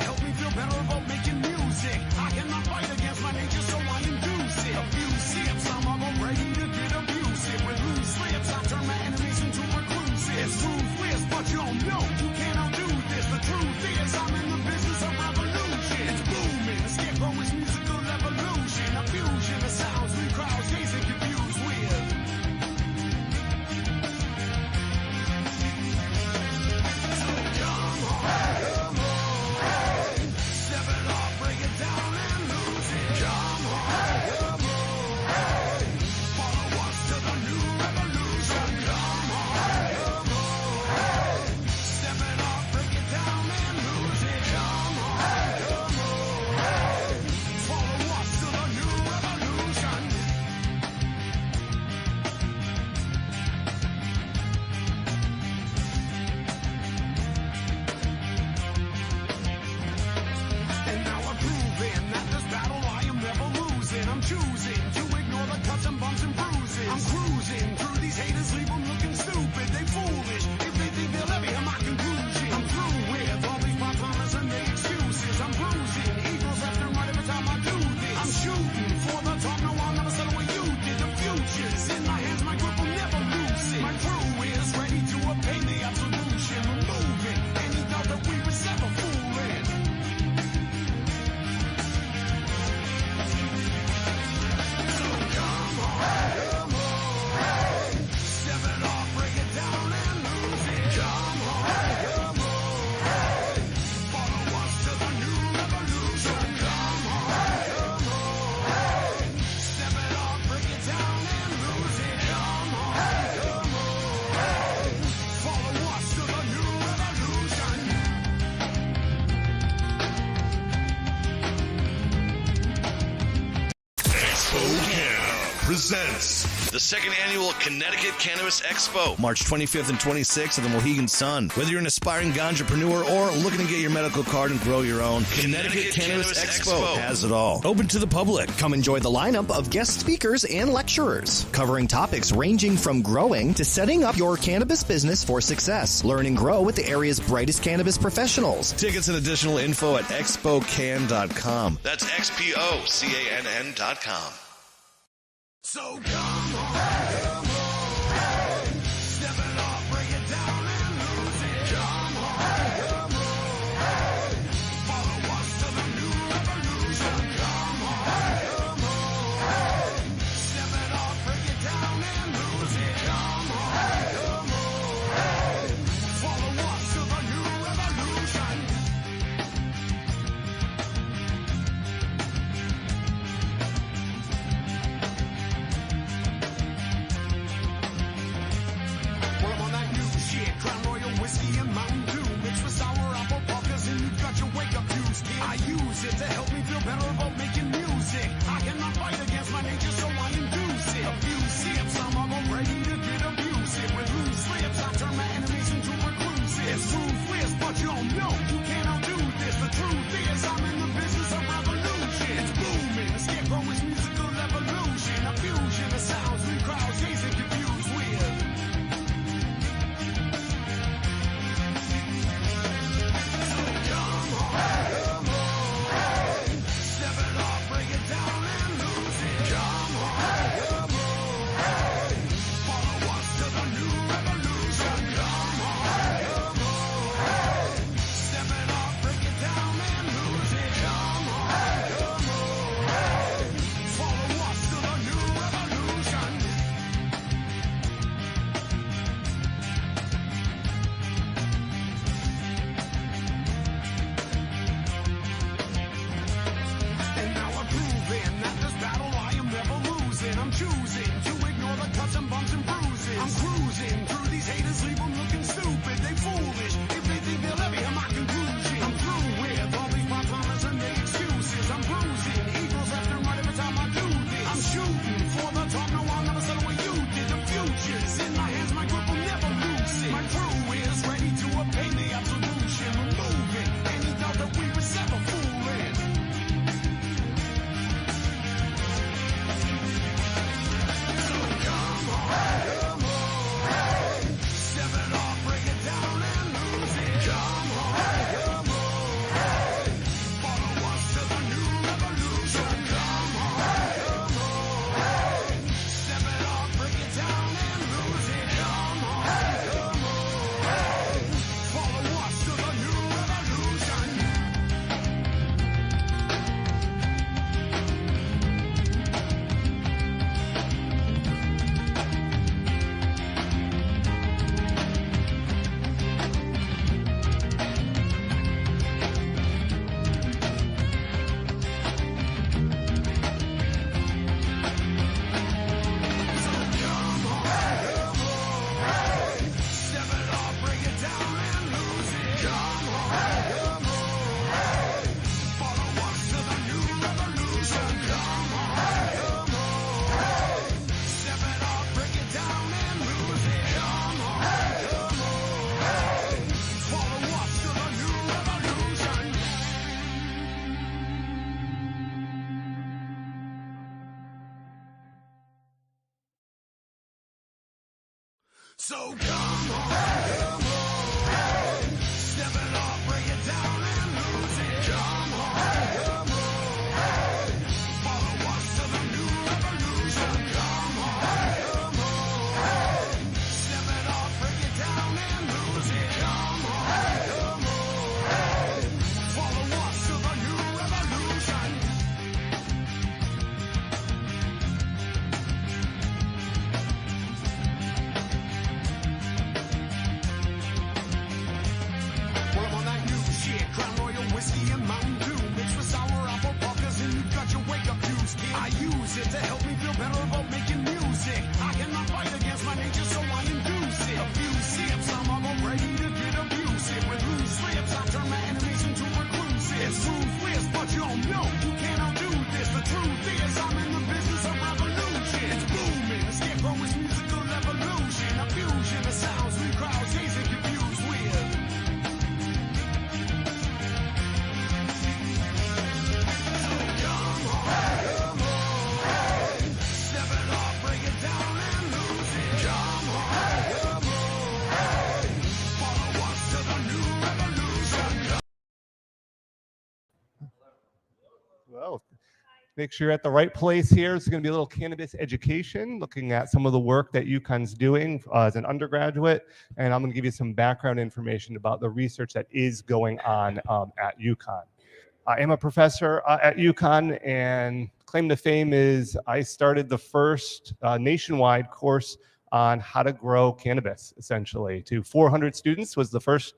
help me feel better about making music. I cannot fight against my nature, so I induce it. A few sips, I'm about ready to get abusive. With loose lips, I turn my enemies into reclusive. It's ruthless, but you don't know you can't outdo this. The truth is, I'm in the business of revolution. It's booming, the scarecrow is musical evolution. A fusion of sounds, leave crowds gazing confused with. So come on, step it off, break it down and lose it. Come on, follow us to the new revolution. Come on, step it off, break it down and lose it. Come on, follow us to the new revolution. And now I'm proving that this battle I am never losing. I'm choosing to ignore the cuts and bumps and bruises. I'm cruising through these haters, leave them looking stupid. They foolish if they think they'll ever hear my conclusion. I'm through with all these promises and the excuses. I'm bruising eagles left and right every time I do this. I'm shooting for the top, no I'll never settle what you did. The future's in my hands, my grip will never lose it. My crew is ready to obtain the absolution, removing any doubt that we was ever fooling. So come on, step it off, break it down and lose it. Come on, follow us to the new revolution. Come on, step it off, break it down and lose it. Come on, follow us to the new revolution. XpoCanna presents The second annual Connecticut Cannabis Expo. March 25th and 26th at the Mohegan Sun. Whether you're an aspiring ganjapreneur or looking to get your medical card and grow your own, Connecticut Cannabis Expo has it all. Open to the public. Come enjoy the lineup of guest speakers and lecturers, covering topics ranging from growing to setting up your cannabis business for success. Learn and grow with the area's brightest cannabis professionals. Tickets and additional info at XpoCann.com. That's XpoCann.com. So come on, step it off, break it down and lose it. Come on, follow us to the new revolution. Come on, step it off, break it down and lose it. Come on, follow us to the new revolution. So come on, step it off, break it down and lose it. Come on, follow us to the new revolution. Come on, step it off, break it down and lose it. Come on, follow us to the new revolution. Well, I'm on that new shit, Crown Royal whiskey and Mountain Dew, mixed with sour apple puffers, and you got your wake up juice, kid. I use it to help me feel better about making music. I cannot fight against my nature, so I induce it. A few sips, I'm all ready to get abusive. With loose lips, I turn my enemies into reclusive. It's ruthless, but you don't know you can't outdo this. The truth is, I'm in the business of revolution. It's booming, the scarecrow is musical evolution, a fusion of sounds we crowds gaze and confused with. Step it off, break it down and lose it. Come on, follow us to the new revolution. Well, make sure you're at the right place here. It's going to be a little cannabis education, looking at some of the work that UCONN'S doing as an undergraduate, and I'm going to give you some background information about the research that is going on at UCONN. I am a professor at UCONN, and claim to fame is I started the first nationwide course on how to grow cannabis, essentially. To 400 students was the first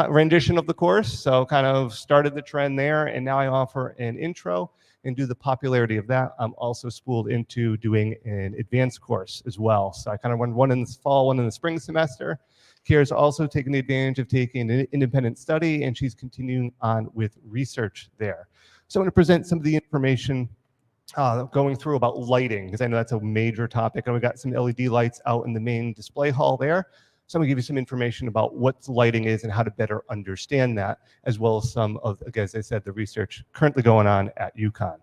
rendition of the course, so kind of started the trend there, and now I offer an intro and due to the popularity of that, I'm also spooled into doing an advanced course as well. So I kind of run one in the fall, one in the spring semester. Kiera's also taking advantage of taking an independent study, and she's continuing on with research there. So I'm going to present some of the information going through about lighting, because I know that's a major topic, and we got some LED lights out in the main display hall there. So I'm going to give you some information about what lighting is and how to better understand that, as well as some of, again, as I said, the research currently going on at UCONN.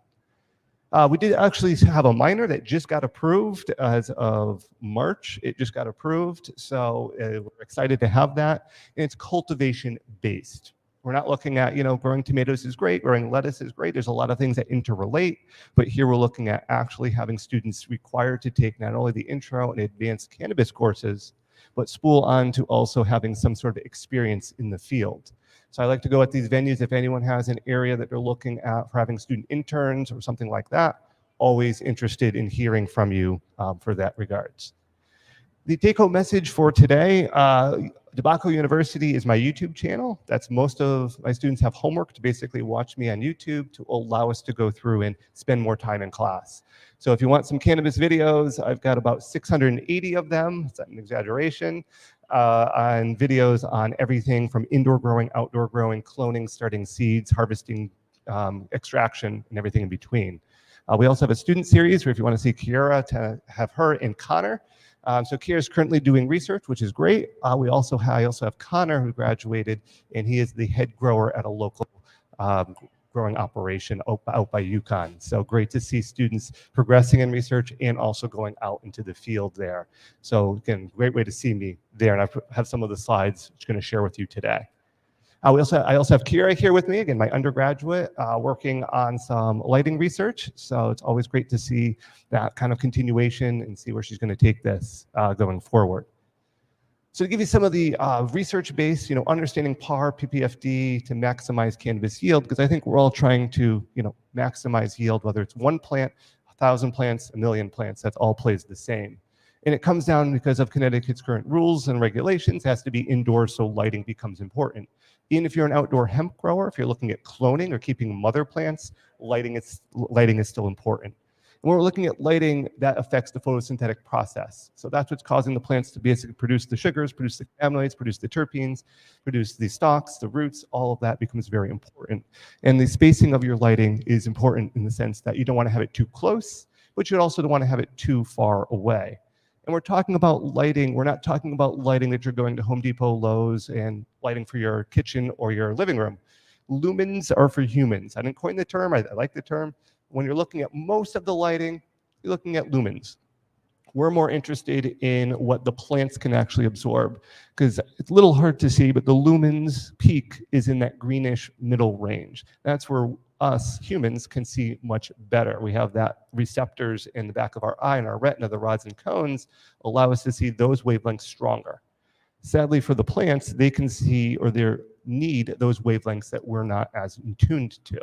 We did actually have a minor that just got approved as of March. It just got approved, so we're excited to have that. And it's cultivation based. We're not looking at, growing tomatoes is great, growing lettuce is great. There's a lot of things that interrelate, but here we're looking at actually having students required to take not only the intro and advanced cannabis courses, but spool on to also having some sort of experience in the field. So I like to go at these venues if anyone has an area that they're looking at for having student interns or something like that, always interested in hearing from you for that regards. The take-home message for today, Tobacco University is my YouTube channel. That's most of my students have homework to basically watch me on YouTube to allow us to go through and spend more time in class. So if you want some cannabis videos, I've got about 680 of them. It's an exaggeration. On videos on everything from indoor growing, outdoor growing, cloning, starting seeds, harvesting, extraction, and everything in between. We also have a student series where if you want to see Kiera, to have her and Connor. So Kiera is currently doing research, which is great. I also have Connor, who graduated, and he is the head grower at a local growing operation out by UCONN. So great to see students progressing in research and also going out into the field there. So again, great way to see me there. And I have some of the slides which I'm going to share with you today. I also have Kiera here with me, again, my undergraduate, working on some lighting research. So it's always great to see that kind of continuation and see where she's going to take this going forward. So to give you some of the research-based, understanding PAR, PPFD to maximize cannabis yield, because I think we're all trying to, maximize yield, whether it's one plant, 1,000 plants, 1,000,000 plants, that's all plays the same. And it comes down because of Connecticut's current rules and regulations, it has to be indoors, so lighting becomes important. Even if you're an outdoor hemp grower, if you're looking at cloning or keeping mother plants, lighting is still important. And when we're looking at lighting, that affects the photosynthetic process. So that's what's causing the plants to basically produce the sugars, produce the cannabinoids, produce the terpenes, produce the stalks, the roots, all of that becomes very important. And the spacing of your lighting is important in the sense that you don't want to have it too close, but you also don't want to have it too far away. And we're talking about lighting, we're not talking about lighting that you're going to Home Depot, Lowe's, and lighting for your kitchen or your living room. Lumens are for humans. I didn't coin the term, I like the term. When you're looking at most of the lighting, you're looking at lumens. We're more interested in what the plants can actually absorb, because it's a little hard to see, but the lumens peak is in that greenish middle range. That's where us humans can see much better. We have that receptors in the back of our eye and our retina, the rods and cones, allow us to see those wavelengths stronger. Sadly for the plants, they can see or they need those wavelengths that we're not as tuned to.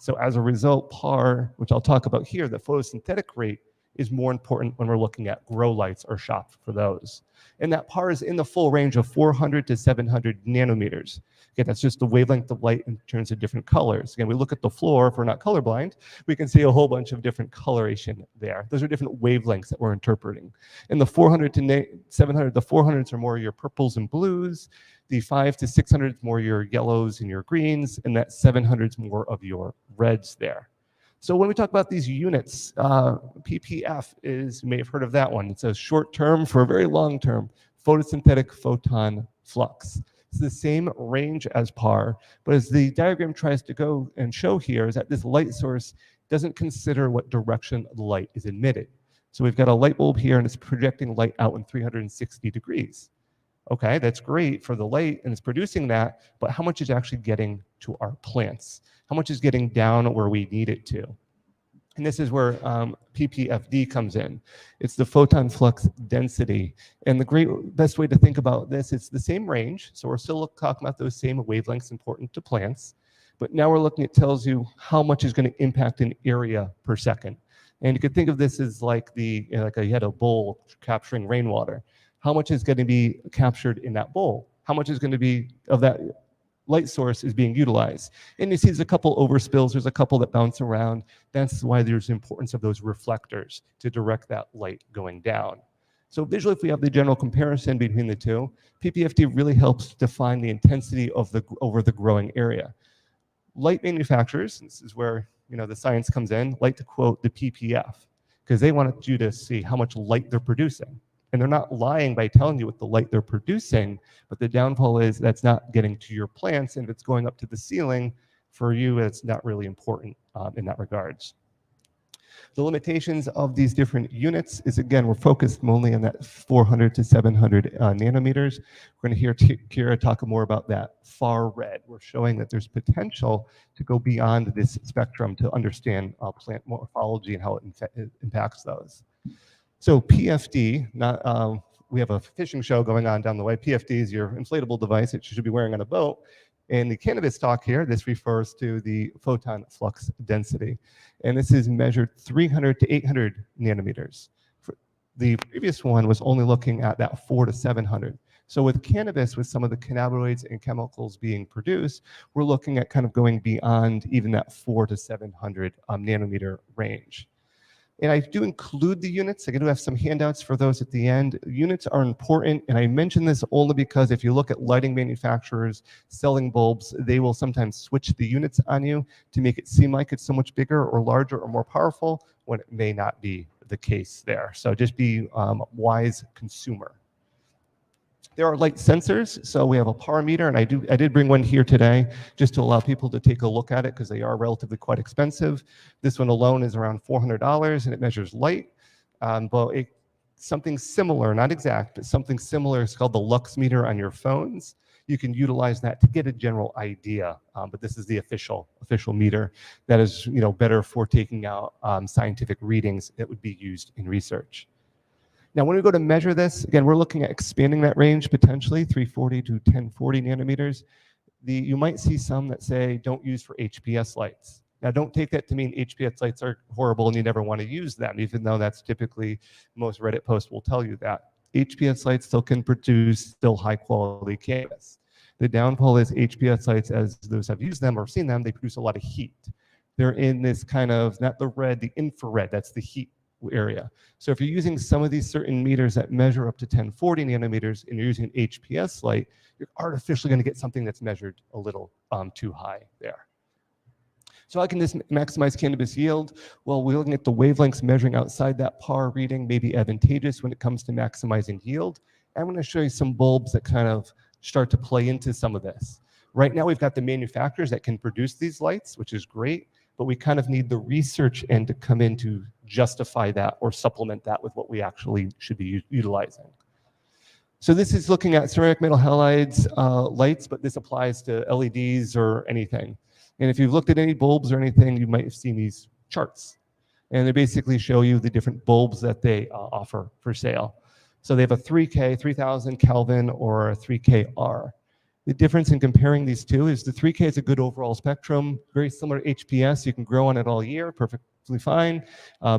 So as a result, PAR, which I'll talk about here, the photosynthetic rate, is more important when we're looking at grow lights or shop for those. And that PAR is in the full range of 400 to 700 nanometers. Again, that's just the wavelength of light in terms of different colors. Again, we look at the floor, if we're not colorblind, we can see a whole bunch of different coloration there. Those are different wavelengths that we're interpreting. In the 400 to 700, the 400s are more your purples and blues, the 5 to 600s more your yellows and your greens, and that 700s more of your reds there. So when we talk about these units, PPF is, you may have heard of that one. It's a short term for a very long term, photosynthetic photon flux. It's the same range as PAR, but as the diagram tries to go and show here is that this light source doesn't consider what direction the light is emitted. So we've got a light bulb here and it's projecting light out in 360 degrees. Okay, that's great for the light and it's producing that, but how much is actually getting to our plants? How much is getting down where we need it to? And this is where PPFD comes in. It's the photon flux density. And the best way to think about this, it's the same range. So we're still talking about those same wavelengths important to plants. But now we're looking, it tells you how much is going to impact an area per second. And you could think of this as like you had a bowl capturing rainwater. How much is going to be captured in that bowl? How much is going to be of that light source is being utilized? And you see there's a couple overspills, there's a couple that bounce around. That's why there's the importance of those reflectors to direct that light going down. So visually, if we have the general comparison between the two, PPFD really helps define the intensity of over the growing area. Light manufacturers, this is where the science comes in, like to quote the PPF, because they want you to see how much light they're producing. And they're not lying by telling you what the light they're producing, but the downfall is that's not getting to your plants, and if it's going up to the ceiling, for you, it's not really important in that regards. The limitations of these different units is, again, we're focused mainly on that 400 to 700 nanometers. We're going to hear Kiera talk more about that far red. We're showing that there's potential to go beyond this spectrum to understand plant morphology and how it impacts those. So PFD, we have a fishing show going on down the way. PFD is your inflatable device that you should be wearing on a boat. In the cannabis talk here, this refers to the photon flux density. And this is measured 300 to 800 nanometers. The previous one was only looking at that 400 to 700. So with cannabis, with some of the cannabinoids and chemicals being produced, we're looking at kind of going beyond even that 400 to 700 nanometer range. And I do include the units. I do have some handouts for those at the end. Units are important, and I mention this only because if you look at lighting manufacturers selling bulbs, they will sometimes switch the units on you to make it seem like it's so much bigger or larger or more powerful when it may not be the case there. So just be wise consumer. There are light sensors, so we have a PAR meter, and I did bring one here today just to allow people to take a look at it because they are relatively quite expensive. This one alone is around $400, and it measures light. But something similar, not exact, but something similar is called the lux meter on your phones. You can utilize that to get a general idea, but this is the official meter that is better for taking out scientific readings that would be used in research. Now, when we go to measure this, again, we're looking at expanding that range potentially, 340 to 1040 nanometers. You might see some that say don't use for HPS lights. Now, don't take that to mean HPS lights are horrible and you never want to use them, even though that's typically most Reddit posts will tell you that. HPS lights still can produce high quality cannabis. The downfall is HPS lights, as those have used them or seen them, they produce a lot of heat. They're in this kind of, not the red, the infrared, that's the heat area. So if you're using some of these certain meters that measure up to 1040 nanometers and you're using an HPS light, you're artificially going to get something that's measured a little too high there. So how can this maximize cannabis yield? Well, we're looking at the wavelengths measuring outside that PAR reading may be advantageous when it comes to maximizing yield. I'm going to show you some bulbs that kind of start to play into some of this. Right now we've got the manufacturers that can produce these lights, which is great, but we kind of need the research end to come in to justify that or supplement that with what we actually should be utilizing. So this is looking at ceramic metal halides lights, but this applies to LEDs or anything. And if you've looked at any bulbs or anything, you might have seen these charts. And they basically show you the different bulbs that they offer for sale. So they have a 3K, 3000 Kelvin, or a 3KR. The difference in comparing these two is the 3K is a good overall spectrum, very similar to HPS. You can grow on it all year, perfectly fine.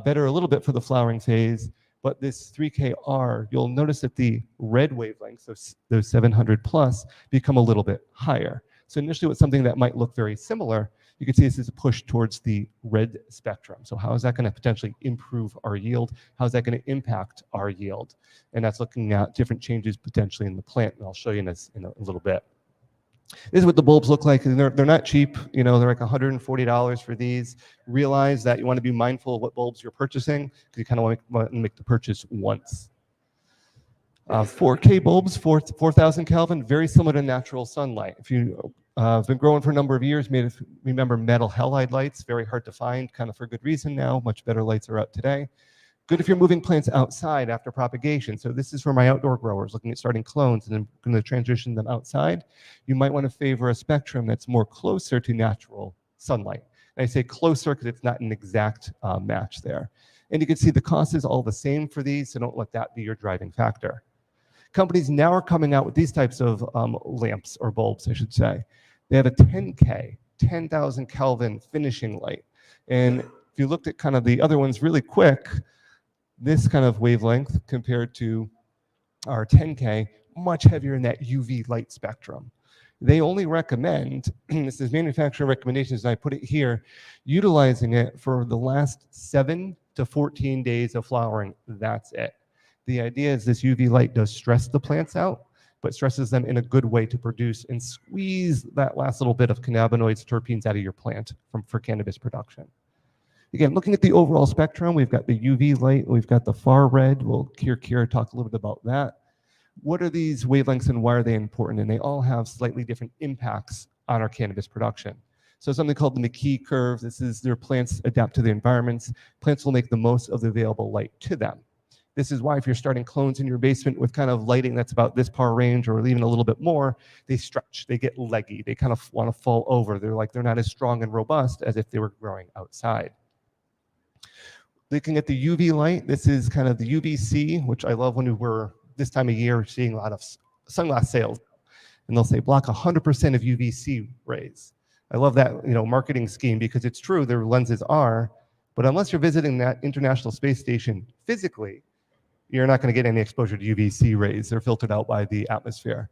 Better a little bit for the flowering phase. But this 3KR, you'll notice that the red wavelengths, those 700 plus, become a little bit higher. So initially with something that might look very similar, you can see this is a push towards the red spectrum. So how is that going to potentially improve our yield? How is that going to impact our yield? And that's looking at different changes potentially in the plant. And I'll show you in a little bit. This is what the bulbs look like. They're not cheap. You know, they're like $140 for these. Realize that you want to be mindful of what bulbs you're purchasing because you kind of want to make the purchase once. 4K bulbs, 4,000 Kelvin, very similar to natural sunlight. If you have been growing for a number of years, remember metal halide lights, very hard to find, kind of for good reason now. Much better lights are out today. Good if you're moving plants outside after propagation. So this is for my outdoor growers looking at starting clones and then going to transition them outside. You might want to favor a spectrum that's more closer to natural sunlight. And I say closer because it's not an exact match there. And you can see the cost is all the same for these, so don't let that be your driving factor. Companies now are coming out with these types of lamps or bulbs, I should say. They have a 10K, 10,000 Kelvin finishing light. And if you looked at kind of the other ones really quick, this kind of wavelength compared to our 10K, much heavier in that UV light spectrum. They only recommend, this is manufacturer recommendations, and I put it here, utilizing it for the last 7 to 14 days of flowering. That's it. The idea is this UV light does stress the plants out, but stresses them in a good way to produce and squeeze that last little bit of cannabinoids, terpenes out of your plant for cannabis production. Again, looking at the overall spectrum, we've got the UV light, we've got the far red. We'll hear Kiera talk a little bit about that. What are these wavelengths and why are they important? And they all have slightly different impacts on our cannabis production. So something called the McKee curve. This is their plants adapt to the environments. Plants will make the most of the available light to them. This is why if you're starting clones in your basement with kind of lighting that's about this power range or even a little bit more, they stretch, they get leggy, they kind of want to fall over. They're not as strong and robust as if they were growing outside. Looking at the UV light, this is kind of the UVC, which I love when we're this time of year seeing a lot of sunglass sales. And they'll say block 100% of UVC rays. I love that marketing scheme because it's true, their lenses are, but unless you're visiting that International Space Station physically, you're not going to get any exposure to UVC rays. They're filtered out by the atmosphere.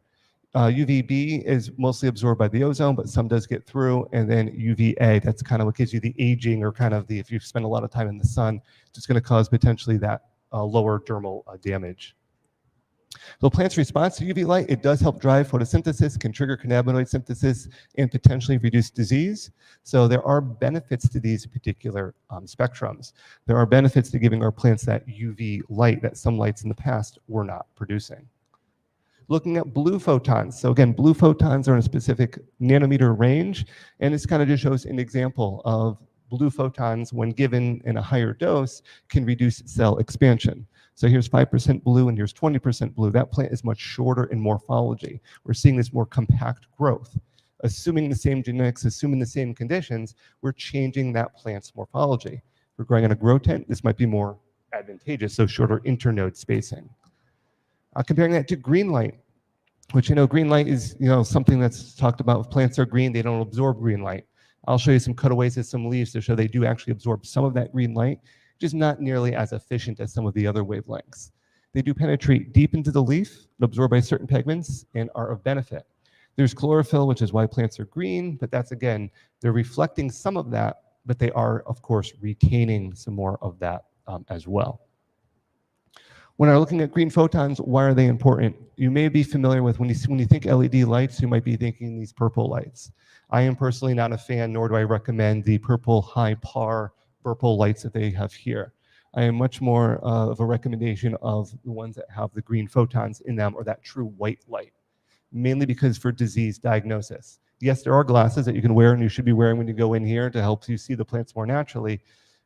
UVB is mostly absorbed by the ozone, but some does get through. And then UVA, that's kind of what gives you the aging or kind of the, if you spend a lot of time in the sun, it's going to cause potentially that lower dermal damage. So plant's response to UV light, it does help drive photosynthesis, can trigger cannabinoid synthesis, and potentially reduce disease. So there are benefits to these particular spectrums. There are benefits to giving our plants that UV light that some lights in the past were not producing. Looking at blue photons. So again, blue photons are in a specific nanometer range, and this kind of just shows an example of blue photons when given in a higher dose can reduce cell expansion. So here's 5% blue and here's 20% blue. That plant is much shorter in morphology. We're seeing this more compact growth. Assuming the same genetics, assuming the same conditions, we're changing that plant's morphology. If we're growing in a grow tent, this might be more advantageous, so shorter internode spacing. Comparing that to green light, which green light is something that's talked about. If plants are green, they don't absorb green light. I'll show you some cutaways of some leaves to show they do actually absorb some of that green light, just not nearly as efficient as some of the other wavelengths. They do penetrate deep into the leaf, absorbed by certain pigments, and are of benefit. There's chlorophyll, which is why plants are green, but that's again, they're reflecting some of that, but they are, of course, retaining some more of that as well. When we're looking at green photons, why are they important? You may be familiar with when you think LED lights, you might be thinking these purple lights. I am personally not a fan, nor do I recommend the purple high par purple lights that they have here. I am much more of a recommendation of the ones that have the green photons in them or that true white light, mainly because for disease diagnosis. Yes, there are glasses that you can wear and you should be wearing when you go in here to help you see the plants more naturally,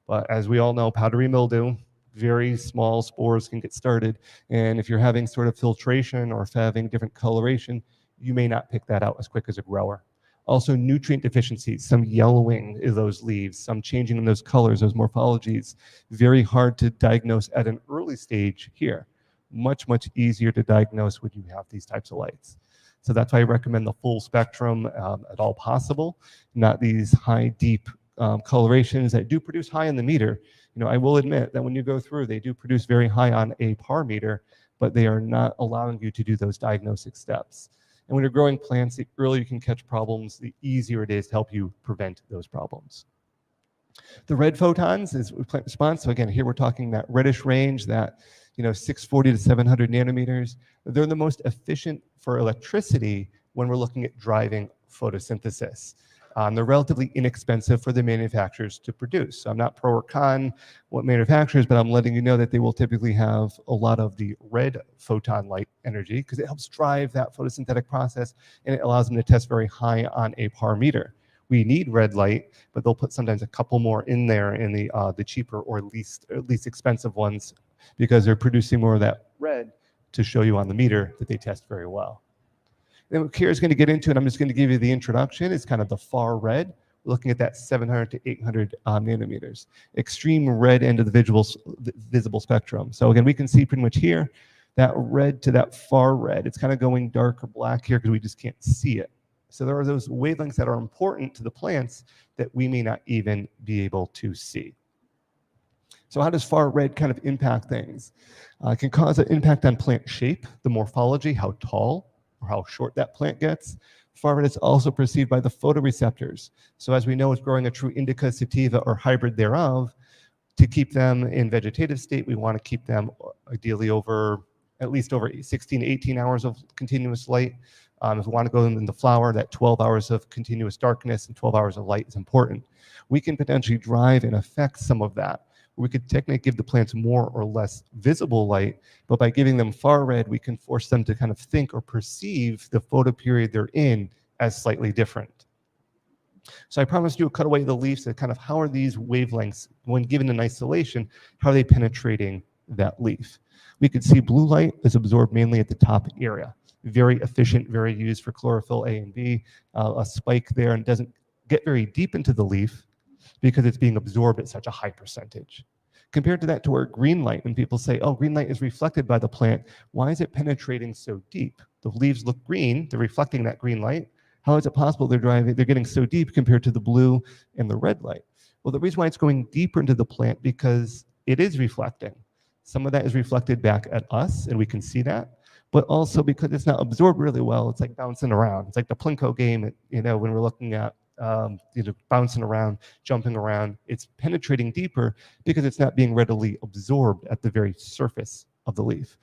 But as we all know, powdery mildew, very small spores can get started. And if you're having sort of filtration or if having different coloration, you may not pick that out as quick as a grower. Also, nutrient deficiencies, some yellowing of those leaves, some changing in those colors, those morphologies, very hard to diagnose at an early stage here. Much, much easier to diagnose when you have these types of lights. So that's why I recommend the full spectrum at all possible, not these high, deep colorations that do produce high in the meter. You know, I will admit that when you go through, they do produce very high on a par meter, but they are not allowing you to do those diagnostic steps. And when you're growing plants, the earlier you can catch problems, the easier it is to help you prevent those problems. The red photons is plant response. So again, here we're talking that reddish range, that 640 to 700 nanometers. They're the most efficient for electricity when we're looking at driving photosynthesis. They're relatively inexpensive for the manufacturers to produce. So I'm not pro or con what manufacturers, but I'm letting you know that they will typically have a lot of the red photon light energy because it helps drive that photosynthetic process and it allows them to test very high on a par meter. We need red light, but they'll put sometimes a couple more in there in the cheaper or least expensive ones because they're producing more of that red to show you on the meter that they test very well. Then what Kiera is going to get into, and I'm just going to give you the introduction, is kind of the far red. We're looking at that 700 to 800 nanometers. Extreme red end of the visible spectrum. So again, we can see pretty much here, that red to that far red. It's kind of going dark or black here because we just can't see it. So there are those wavelengths that are important to the plants that we may not even be able to see. So how does far red kind of impact things? It can cause an impact on plant shape, the morphology, how tall or how short that plant gets. Far red is also perceived by the photoreceptors. So as we know, it's growing a true indica, sativa, or hybrid thereof. To keep them in vegetative state, we want to keep them ideally at least over 16 to 18 hours of continuous light. If we want to go in the flower, that 12 hours of continuous darkness and 12 hours of light is important. We can potentially drive and affect some of that. We could technically give the plants more or less visible light, but by giving them far red, we can force them to kind of think or perceive the photoperiod they're in as slightly different. So I promised you a cutaway of the leaves, kind of how are these wavelengths, when given in isolation, how are they penetrating that leaf? We could see blue light is absorbed mainly at the top area. Very efficient, very used for chlorophyll A and B. A spike there and doesn't get very deep into the leaf because it's being absorbed at such a high percentage. Compared to that to where green light, when people say, oh, green light is reflected by the plant, why is it penetrating so deep? The leaves look green, they're reflecting that green light. How is it possible they're getting so deep compared to the blue and the red light? Well, the reason why it's going deeper into the plant because it is reflecting. Some of that is reflected back at us, and we can see that. But also because it's not absorbed really well, it's like bouncing around. It's like the Plinko game, when we're looking at bouncing around, jumping around. It's penetrating deeper because it's not being readily absorbed at the very surface of the leaf.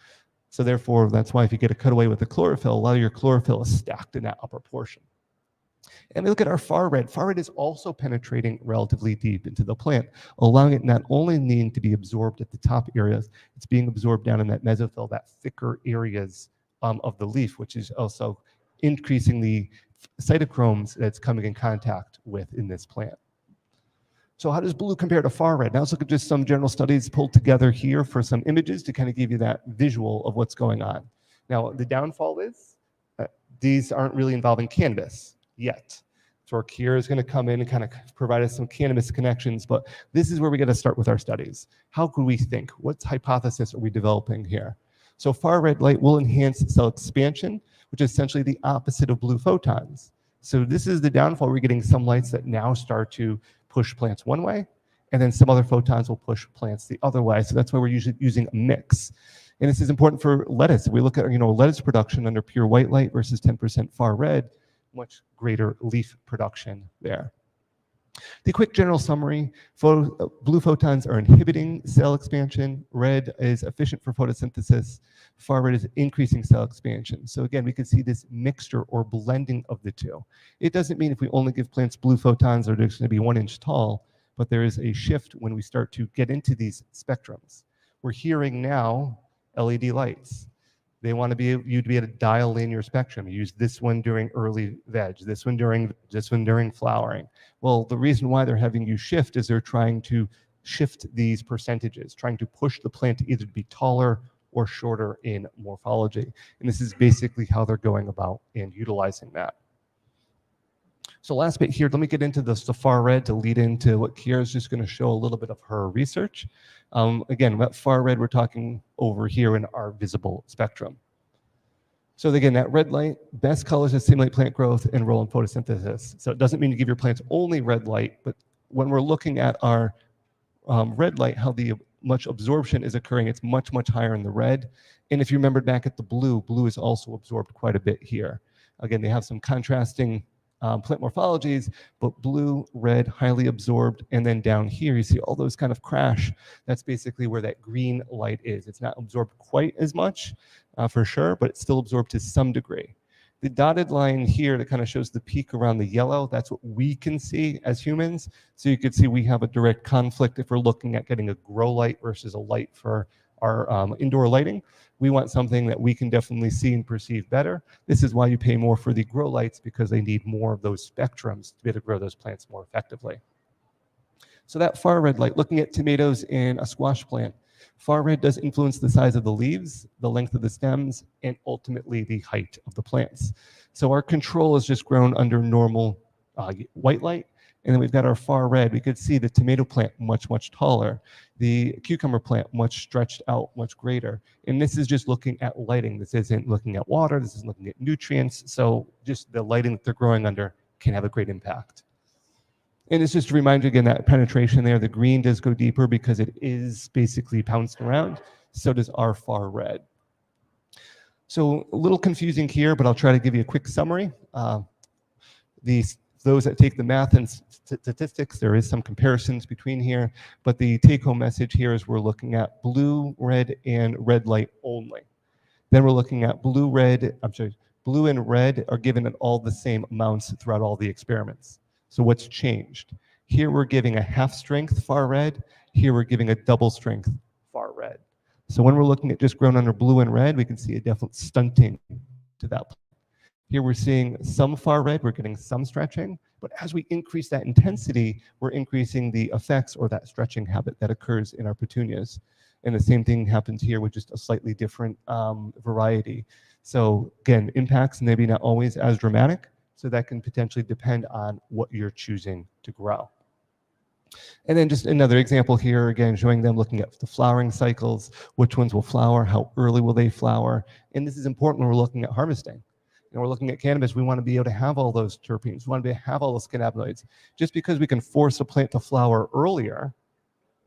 So therefore, that's why if you get a cutaway with the chlorophyll, a lot of your chlorophyll is stacked in that upper portion. And we look at our far red. Far red is also penetrating relatively deep into the plant, allowing it not only needing to be absorbed at the top areas, it's being absorbed down in that mesophyll, that thicker areas of the leaf, which is also increasing the cytochromes that's coming in contact with in this plant. So how does blue compare to far red? Now let's look at just some general studies pulled together here for some images to kind of give you that visual of what's going on. Now the downfall is these aren't really involving cannabis yet. So our Kiera is going to come in and kind of provide us some cannabis connections, but this is where we got to start with our studies. How could we think? What hypothesis are we developing here? So far red light will enhance cell expansion, which is essentially the opposite of blue photons. So this is the downfall. We're getting some lights that now start to push plants one way, and then some other photons will push plants the other way. So that's why we're usually using a mix. And this is important for lettuce. If we look at lettuce production under pure white light versus 10% far red, much greater leaf production there. The quick general summary, blue photons are inhibiting cell expansion, red is efficient for photosynthesis, far red is increasing cell expansion. So again, we can see this mixture or blending of the two. It doesn't mean if we only give plants blue photons, they're just going to be 1 inch tall, but there is a shift when we start to get into these spectrums. We're hearing now LED lights. They want you to be able to dial in your spectrum. You use this one during early veg, this one during flowering. Well, the reason why they're having you shift is they're trying to shift these percentages, trying to push the plant either to be taller or shorter in morphology. And this is basically how they're going about and utilizing that. So last bit here, let me get into the far red to lead into what Kiera is just going to show a little bit of her research. Again, that far red, we're talking over here in our visible spectrum. So again, that red light, best colors that stimulate plant growth and role in photosynthesis. So it doesn't mean you give your plants only red light, but when we're looking at our red light, how much absorption is occurring, it's much, much higher in the red. And if you remember back at the blue, blue is also absorbed quite a bit here. Again, they have some contrasting plant morphologies, but blue, red, highly absorbed, and then down here you see all those kind of crash. That's basically where that green light is. It's not absorbed quite as much for sure, but it's still absorbed to some degree. The dotted line here that kind of shows the peak around the yellow, that's what we can see as humans. So you can see we have a direct conflict if we're looking at getting a grow light versus a light for our indoor lighting. We want something that we can definitely see and perceive better. This is why you pay more for the grow lights, because they need more of those spectrums to be able to grow those plants more effectively. So that far red light, looking at tomatoes and a squash plant, far red does influence the size of the leaves, the length of the stems, and ultimately the height of the plants. So our control is just grown under normal white light. And then we've got our far red. We could see the tomato plant much, much taller. The cucumber plant much stretched out, much greater. And this is just looking at lighting. This isn't looking at water. This is looking at nutrients. So just the lighting that they're growing under can have a great impact. And it's just to remind you again that penetration there, the green does go deeper because it is basically bounced around. So does our far red. So a little confusing here, but I'll try to give you a quick summary. Those that take the math and statistics, there is some comparisons between here, but the take-home message here is we're looking at blue, red, and red light only. Then we're looking at blue and red are given at all the same amounts throughout all the experiments. So what's changed? Here we're giving a half strength far red, here we're giving a double strength far red. So when we're looking at just grown under blue and red, we can see a definite stunting to that. Here we're seeing some far red, we're getting some stretching, but as we increase that intensity, we're increasing the effects or that stretching habit that occurs in our petunias. And the same thing happens here with just a slightly different variety. So again, impacts maybe not always as dramatic, so that can potentially depend on what you're choosing to grow. And then just another example here, again, showing them looking at the flowering cycles, which ones will flower, how early will they flower, and this is important when we're looking at harvesting. We're looking at cannabis, we want to be able to have all those terpenes. We want to be able to have all those cannabinoids. Just because we can force a plant to flower earlier,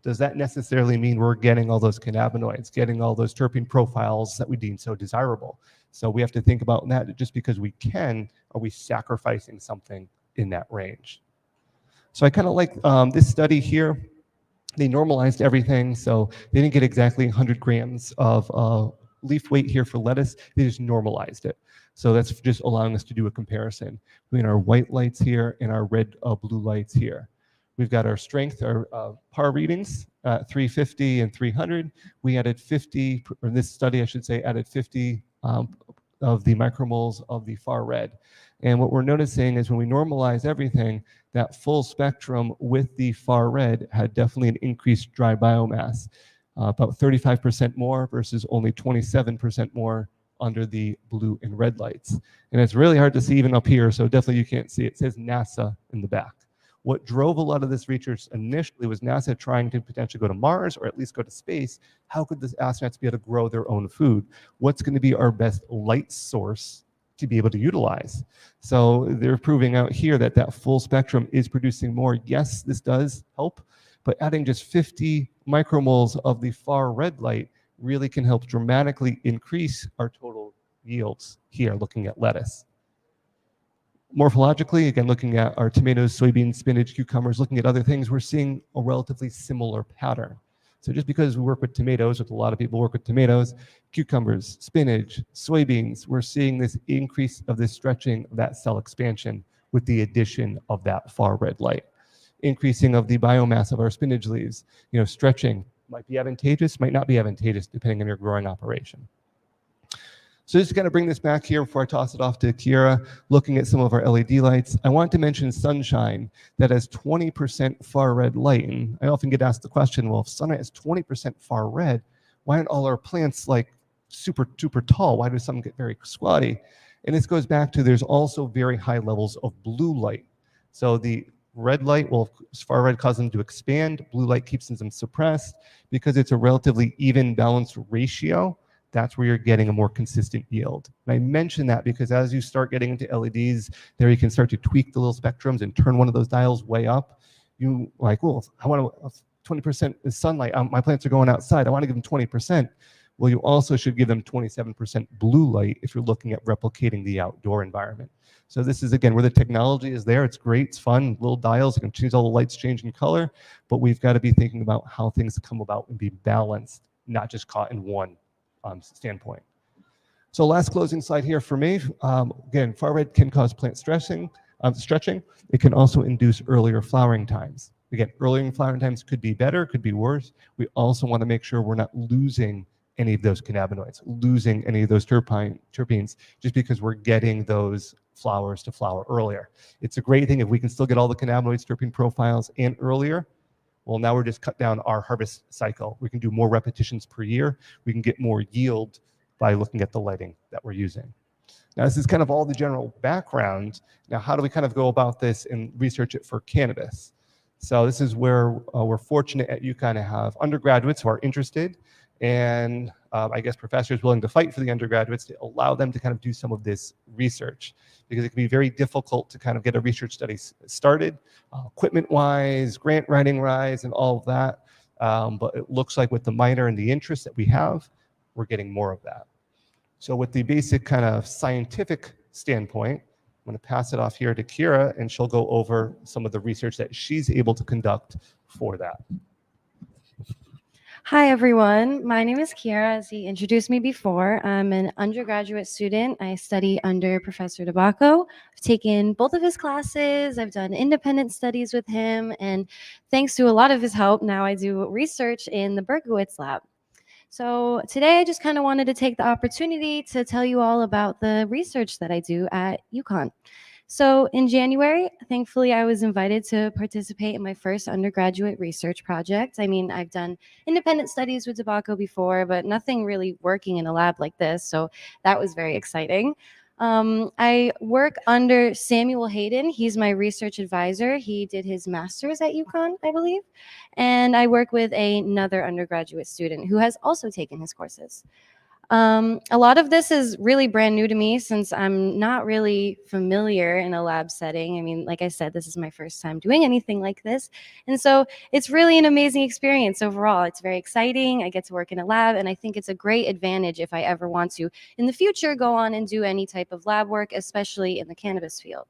does that necessarily mean we're getting all those cannabinoids, getting all those terpene profiles that we deem so desirable? So we have to think about that. Just because we can, are we sacrificing something in that range? So I kind of like this study here. They normalized everything, so they didn't get exactly 100 grams of leaf weight here for lettuce. They just normalized it. So that's just allowing us to do a comparison between our white lights here and our red blue lights here. We've got our strength, our PAR readings, 350 and 300. We added 50, or this study I should say, added 50 of the micromoles of the far red. And what we're noticing is when we normalize everything, that full spectrum with the far red had definitely an increased dry biomass, about 35% more versus only 27% more under the blue and red lights. And it's really hard to see even up here, so definitely you can't see. It says NASA in the back. What drove a lot of this research initially was NASA trying to potentially go to Mars or at least go to space. How could the astronauts be able to grow their own food? What's going to be our best light source to be able to utilize? So they're proving out here that that full spectrum is producing more. Yes, this does help, but adding just 50 micromoles of the far red light really can help dramatically increase our total yields here, looking at lettuce. Morphologically, again, looking at our tomatoes, soybeans, spinach, cucumbers, looking at other things, we're seeing a relatively similar pattern. So just because we work with tomatoes, with a lot of people work with tomatoes, cucumbers, spinach, soybeans, we're seeing this increase of this stretching of that cell expansion with the addition of that far red light. Increasing of the biomass of our spinach leaves, stretching might be advantageous, might not be advantageous, depending on your growing operation. So just going to bring this back here before I toss it off to Kiera, looking at some of our LED lights. I want to mention sunshine that has 20% far red light. And I often get asked the question, well, if sunlight is 20% far red, why aren't all our plants like super tall? Why do some get very squatty? And this goes back to there's also very high levels of blue light. So the red light will, far red causes them to expand. Blue light keeps them suppressed because it's a relatively even balanced ratio. That's where you're getting a more consistent yield. And I mention that because as you start getting into LEDs, there you can start to tweak the little spectrums and turn one of those dials way up. You like, well, I want 20% is sunlight. My plants are going outside. I want to give them 20%. Well, you also should give them 27% blue light if you're looking at replicating the outdoor environment. So this is, again, where the technology is there. It's great. It's fun. Little dials. You can choose all the lights change in color. But we've got to be thinking about how things come about and be balanced, not just caught in one standpoint. So last closing slide here for me. Again, far red can cause plant stretching. It can also induce earlier flowering times. Again, earlier flowering times could be better, could be worse. We also want to make sure we're not losing any of those cannabinoids, losing any of those terpenes, just because we're getting those flowers to flower earlier. It's a great thing if we can still get all the cannabinoids, terpene profiles in earlier. Well, now we're just cut down our harvest cycle. We can do more repetitions per year. We can get more yield by looking at the lighting that we're using. Now, this is kind of all the general background. Now, how do we kind of go about this and research it for cannabis? So this is where we're fortunate at UConn to have undergraduates who are interested, and I guess professors willing to fight for the undergraduates to allow them to kind of do some of this research, because it can be very difficult to kind of get a research study started, equipment-wise, grant writing-wise, and all of that. But it looks like with the minor and the interest that we have, we're getting more of that. So with the basic kind of scientific standpoint, I'm going to pass it off here to Kiera, and she'll go over some of the research that she's able to conduct for that. Hi, everyone. My name is Kiera, as he introduced me before. I'm an undergraduate student. I study under Professor DeBacco. I've taken both of his classes. I've done independent studies with him. And thanks to a lot of his help, now I do research in the Berkowitz lab. So today I just kind of wanted to take the opportunity to tell you all about the research that I do at UConn. So in January, thankfully, I was invited to participate in my first undergraduate research project. I mean, I've done independent studies with tobacco before, but nothing really working in a lab like this. So that was very exciting. I work under Samuel Hayden. He's my research advisor. He did his master's at UConn, I believe. And I work with another undergraduate student who has also taken his courses. A lot of this is really brand new to me since I'm not really familiar in a lab setting. I mean, like I said, this is my first time doing anything like this. And so it's really an amazing experience overall. It's very exciting. I get to work in a lab, and I think it's a great advantage if I ever want to, in the future, go on and do any type of lab work, especially in the cannabis field.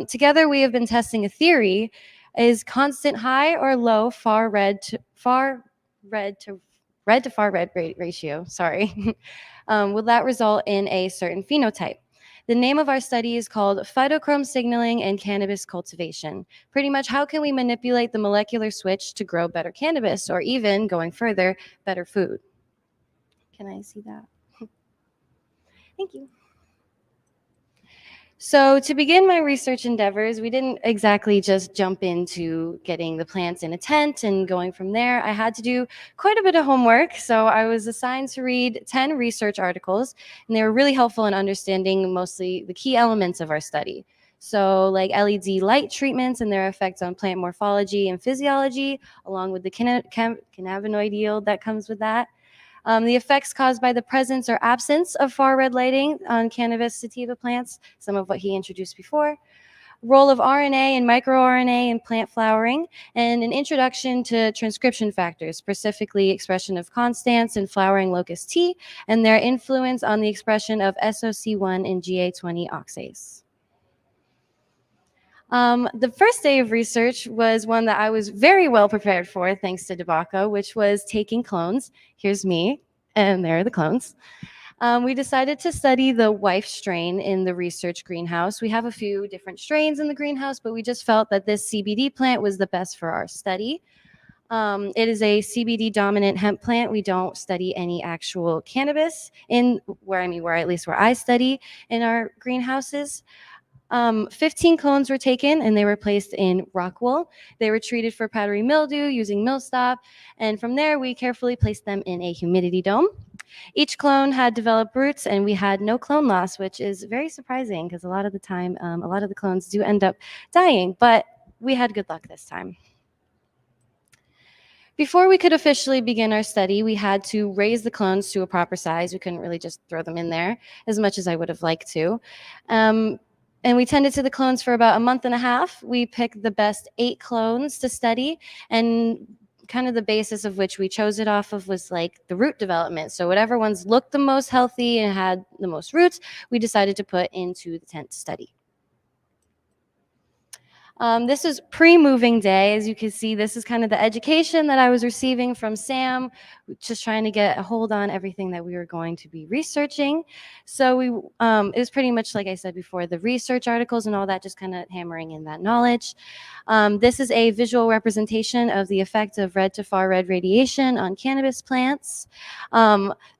Together, we have been testing a theory: is constant high or low red to far red ratio, sorry, will that result in a certain phenotype? The name of our study is called Phytochrome Signaling and Cannabis Cultivation. Pretty much, how can we manipulate the molecular switch to grow better cannabis, or even, going further, better food? Can I see that? Thank you. So to begin my research endeavors, we didn't exactly just jump into getting the plants in a tent and going from there. I had to do quite a bit of homework. So I was assigned to read 10 research articles, and they were really helpful in understanding mostly the key elements of our study. So like LED light treatments and their effects on plant morphology and physiology, along with the cannabinoid yield that comes with that. The effects caused by the presence or absence of far red lighting on cannabis sativa plants, some of what he introduced before, role of RNA and microRNA in plant flowering, and an introduction to transcription factors, specifically expression of constans and flowering locus T, and their influence on the expression of SOC1 and GA20 oxidase. The first day of research was one that I was very well prepared for, thanks to DeBacco, which was taking clones. Here's me, and there are the clones. We decided to study the wife strain in the research greenhouse. We have a few different strains in the greenhouse, but we just felt that this CBD plant was the best for our study. It is a CBD dominant hemp plant. We don't study any actual cannabis in where I study in our greenhouses. 15 clones were taken and they were placed in rock wool. They were treated for powdery mildew using Millstop, and from there we carefully placed them in a humidity dome. Each clone had developed roots and we had no clone loss, which is very surprising because a lot of the time, a lot of the clones do end up dying, but we had good luck this time. Before we could officially begin our study, we had to raise the clones to a proper size. We couldn't really just throw them in there as much as I would have liked to. And we tended to the clones for about a month and a half. We picked the best 8 clones to study, and kind of the basis of which we chose it off of was like the root development. So whatever ones looked the most healthy and had the most roots, we decided to put into the tent to study. This is pre-moving day. As you can see, this is kind of the education that I was receiving from Sam, just trying to get a hold on everything that we were going to be researching. So it was pretty much, like I said before, the research articles and all that, just kind of hammering in that knowledge. This is a visual representation of the effect of red to far red radiation on cannabis plants.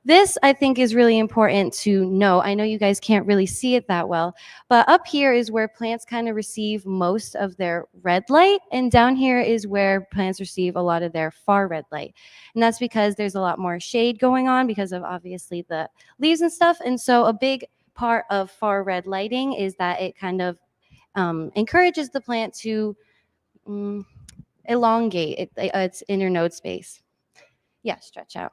This, I think, is really important to know. I know you guys can't really see it that well, but up here is where plants kind of receive most of their red light, and down here is where plants receive a lot of their far red light. And that's because there's a lot more shade going on because of obviously the leaves and stuff. And so a big part of far red lighting is that it kind of encourages the plant to elongate its inner node space. Yeah, stretch out.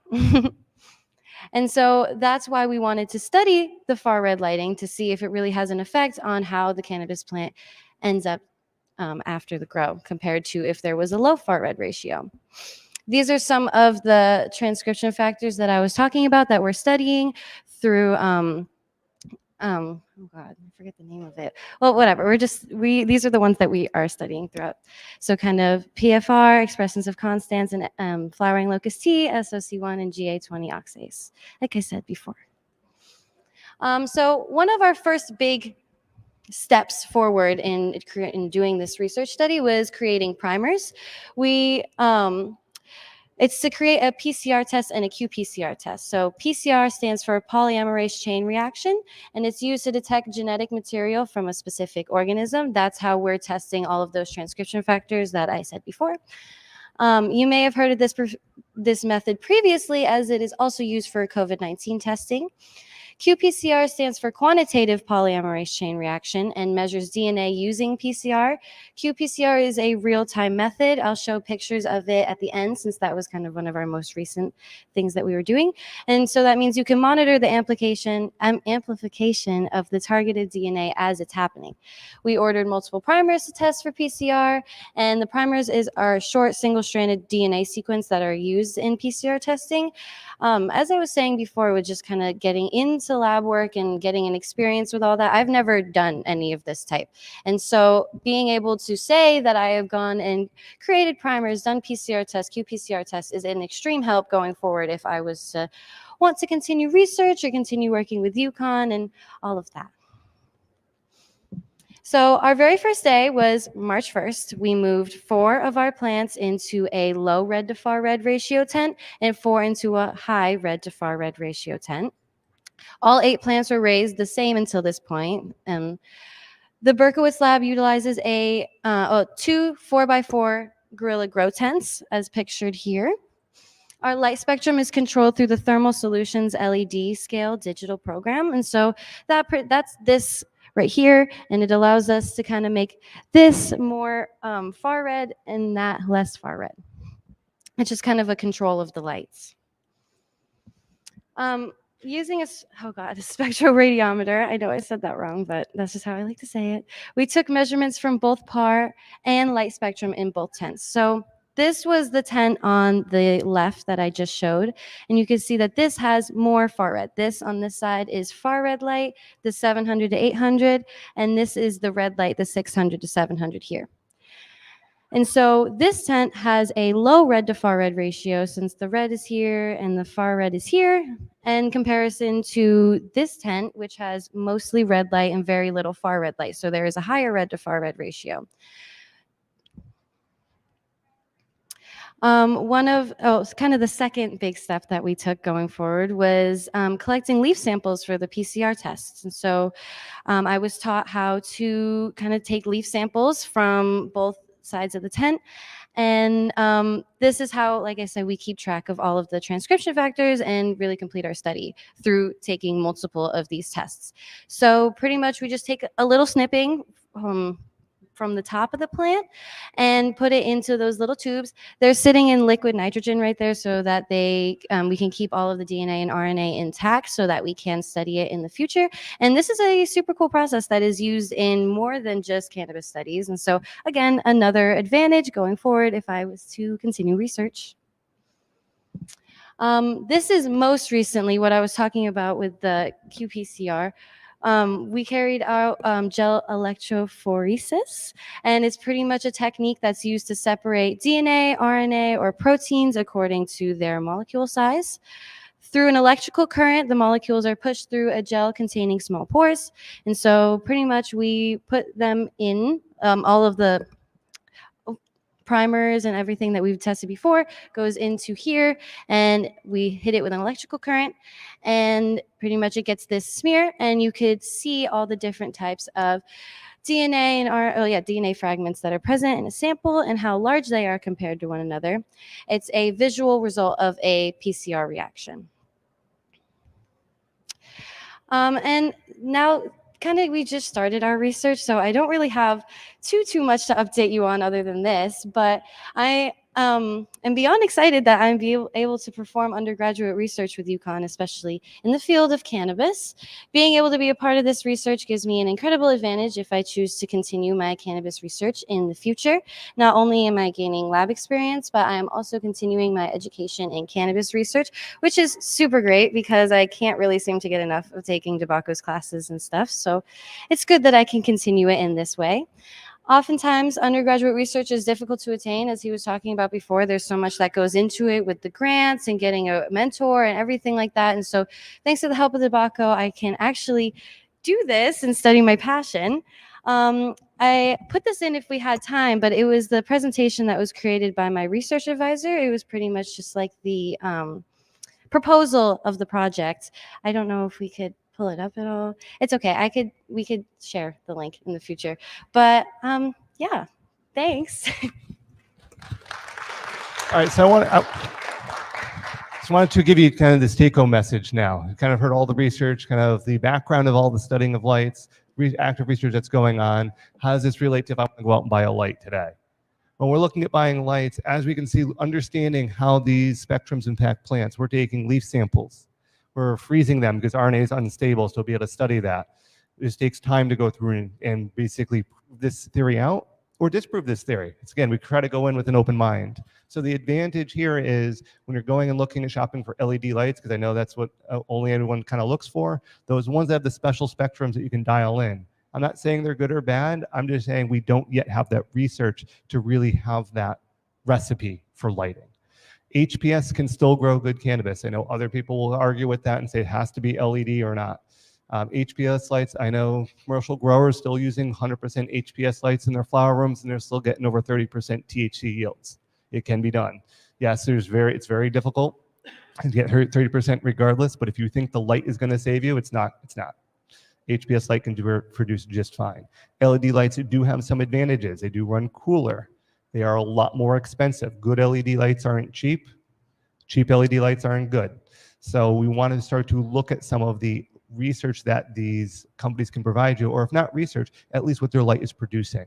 And so that's why we wanted to study the far red lighting to see if it really has an effect on how the cannabis plant ends up after the grow compared to if there was a low far red ratio. These are some of the transcription factors that I was talking about that we're studying through oh God, I forget the name of it. Well, whatever. These are the ones that we are studying throughout. So kind of PFR, expressins of constans, and flowering locus T, SOC1, and GA20 oxidase, like I said before. So one of our first big steps forward in doing this research study was creating primers. It's to create a PCR test and a qPCR test. So PCR stands for polymerase chain reaction, and it's used to detect genetic material from a specific organism. That's how we're testing all of those transcription factors that I said before. You may have heard of this method previously, as it is also used for COVID-19 testing. qPCR stands for quantitative polymerase chain reaction and measures DNA using PCR. qPCR is a real-time method. I'll show pictures of it at the end since that was kind of one of our most recent things that we were doing. And so that means you can monitor the amplification of the targeted DNA as it's happening. We ordered multiple primers to test for PCR, and the primers are short single-stranded DNA sequence that are used in PCR testing. As I was saying before, with just kind of getting into lab work and getting an experience with all that, I've never done any of this type. And so being able to say that I have gone and created primers, done PCR tests, qPCR tests is an extreme help going forward if I was to want to continue research or continue working with UConn and all of that. So our very first day was March 1st. We moved 4 of our plants into a low red to far red ratio tent and 4 into a high red to far red ratio tent. All 8 plants were raised the same until this point. The Berkowitz lab utilizes 2 4x4 Gorilla Grow tents, as pictured here. Our light spectrum is controlled through the Thermal Solutions LED scale digital program. And so that's this right here, and it allows us to kind of make this more far red and that less far red. It's just kind of a control of the lights. Using a spectroradiometer, I know I said that wrong, but that's just how I like to say it. We took measurements from both PAR and light spectrum in both tents. So this was the tent on the left that I just showed, and you can see that this has more far red. This on this side is far red light, the 700 to 800, and this is the red light, the 600 to 700 here. And so this tent has a low red to far red ratio since the red is here and the far red is here, in comparison to this tent, which has mostly red light and very little far red light. So there is a higher red to far red ratio. It's kind of the second big step that we took going forward was collecting leaf samples for the PCR tests. And so I was taught how to kind of take leaf samples from both sides of the tent. And this is how, like I said, we keep track of all of the transcription factors and really complete our study through taking multiple of these tests. So pretty much we just take a little snipping from the top of the plant and put it into those little tubes. They're sitting in liquid nitrogen right there so that we can keep all of the DNA and RNA intact so that we can study it in the future. And this is a super cool process that is used in more than just cannabis studies. And so again, another advantage going forward if I was to continue research. This is most recently what I was talking about with the qPCR. We carried out gel electrophoresis, and it's pretty much a technique that's used to separate DNA, RNA, or proteins according to their molecule size. Through an electrical current, the molecules are pushed through a gel containing small pores, and so pretty much we put them in all of the primers and everything that we've tested before goes into here, and we hit it with an electrical current, and pretty much it gets this smear, and you could see all the different types of DNA and DNA fragments that are present in a sample and how large they are compared to one another. It's a visual result of a PCR reaction. And now we just started our research, so I don't really have too much to update you on other than this, but I am beyond excited that I'm able to perform undergraduate research with UConn, especially in the field of cannabis. Being able to be a part of this research gives me an incredible advantage if I choose to continue my cannabis research in the future. Not only am I gaining lab experience, but I am also continuing my education in cannabis research, which is super great because I can't really seem to get enough of taking Debaco's classes and stuff. So it's good that I can continue it in this way. Oftentimes, undergraduate research is difficult to attain, as he was talking about before. There's so much that goes into it with the grants and getting a mentor and everything like that. And so thanks to the help of Debaco, I can actually do this and study my passion. I put this in if we had time, but it was the presentation that was created by my research advisor. It was pretty much just like the proposal of the project. I don't know if we could pull it up at all. It's okay. We could share the link in the future. But yeah, thanks. All right, so I just wanted to give you kind of this take-home message now. You kind of heard all the research, kind of the background of all the studying of lights, active research that's going on. How does this relate to if I want to go out and buy a light today? When we're looking at buying lights, as we can see, understanding how these spectrums impact plants, we're taking leaf samples. We're freezing them because RNA is unstable, so to be able to study that. This takes time to go through and basically prove this theory out or disprove this theory. It's, again, we try to go in with an open mind. So the advantage here is when you're going and looking at shopping for LED lights, because I know that's what only everyone kind of looks for, those ones that have the special spectrums that you can dial in. I'm not saying they're good or bad. I'm just saying we don't yet have that research to really have that recipe for lighting. HPS can still grow good cannabis. I know other people will argue with that and say it has to be LED or not. HPS lights, I know commercial growers still using 100% HPS lights in their flower rooms, and they're still getting over 30% THC yields. It can be done. Yes, it's very difficult to get 30% regardless, but if you think the light is going to save you, it's not. HPS light can produce just fine. LED lights do have some advantages. They do run cooler. They are a lot more expensive. Good LED lights aren't cheap. Cheap LED lights aren't good. So we want to start to look at some of the research that these companies can provide you, or if not research, at least what their light is producing.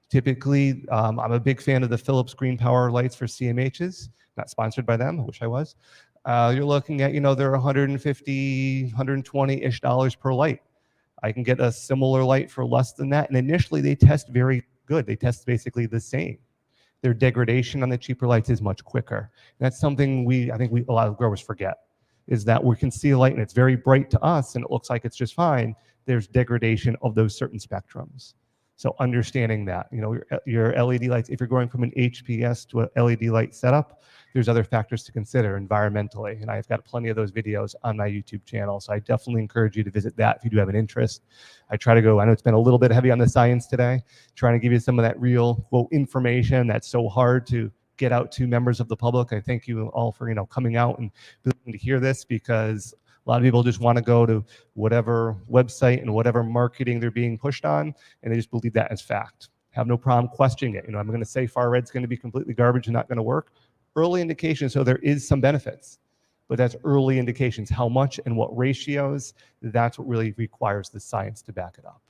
Typically, I'm a big fan of the Philips Green Power lights for CMHs. Not sponsored by them. I wish I was. You're looking at, they're $150, $120-ish dollars per light. I can get a similar light for less than that. And initially, they test very good. They test basically the same. Their degradation on the cheaper lights is much quicker. And that's something I think a lot of growers forget, is that we can see a light and it's very bright to us and it looks like it's just fine. There's degradation of those certain spectrums. So understanding that, your LED lights, if you're going from an HPS to an LED light setup, there's other factors to consider environmentally. And I've got plenty of those videos on my YouTube channel. So I definitely encourage you to visit that if you do have an interest. I try to go, I know it's been a little bit heavy on the science today, trying to give you some of that real information that's so hard to get out to members of the public. I thank you all for, coming out and willing to hear this, because a lot of people just want to go to whatever website and whatever marketing they're being pushed on, and they just believe that as fact. Have no problem questioning it. I'm going to say far red's going to be completely garbage and not going to work. Early indications, so there is some benefits, but that's early indications. How much and what ratios, that's what really requires the science to back it up.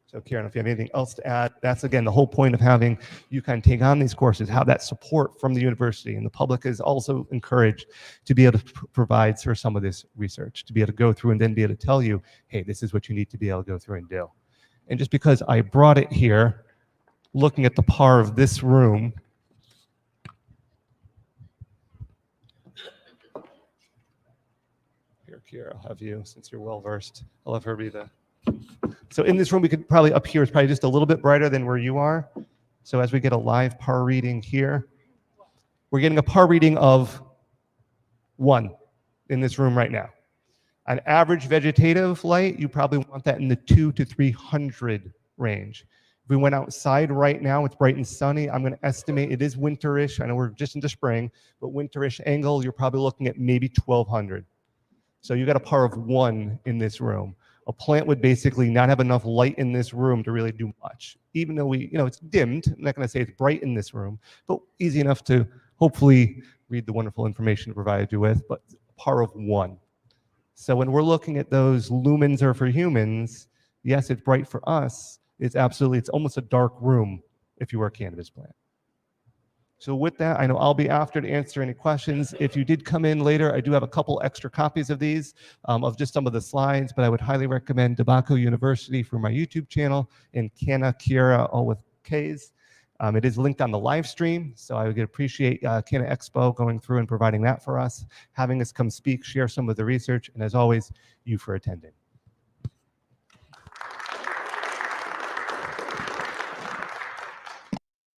So Karen, if you have anything else to add, that's again the whole point of having UConn take on these courses, have that support from the university, and the public is also encouraged to be able to provide for some of this research, to be able to go through and then be able to tell you, hey, this is what you need to be able to go through and do. And just because I brought it here, looking at the par of this room, here, Kiera, I'll have you, since you're well-versed, I'll have her be the... So in this room, we could probably, up here is probably just a little bit brighter than where you are. So as we get a live par reading here, we're getting a par reading of 1 in this room right now. An average vegetative light, you probably want that in the 200 to 300 range. If we went outside right now, it's bright and sunny. I'm going to estimate it is winterish. I know we're just into spring, but winterish angle, you're probably looking at maybe 1200. So you got a par of 1 in this room. A plant would basically not have enough light in this room to really do much. Even though it's dimmed, I'm not going to say it's bright in this room, but easy enough to hopefully read the wonderful information provided you with, but par of 1. So when we're looking at those lumens are for humans, yes, it's bright for us. It's almost a dark room if you were a cannabis plant. So with that, I know I'll be after to answer any questions. If you did come in later, I do have a couple extra copies of these, of just some of the slides, but I would highly recommend Tobacco University for my YouTube channel, and CANNA, Kiera, all with Ks. It is linked on the live stream, so I would appreciate CANNA Expo going through and providing that for us, having us come speak, share some of the research, and as always, you for attending.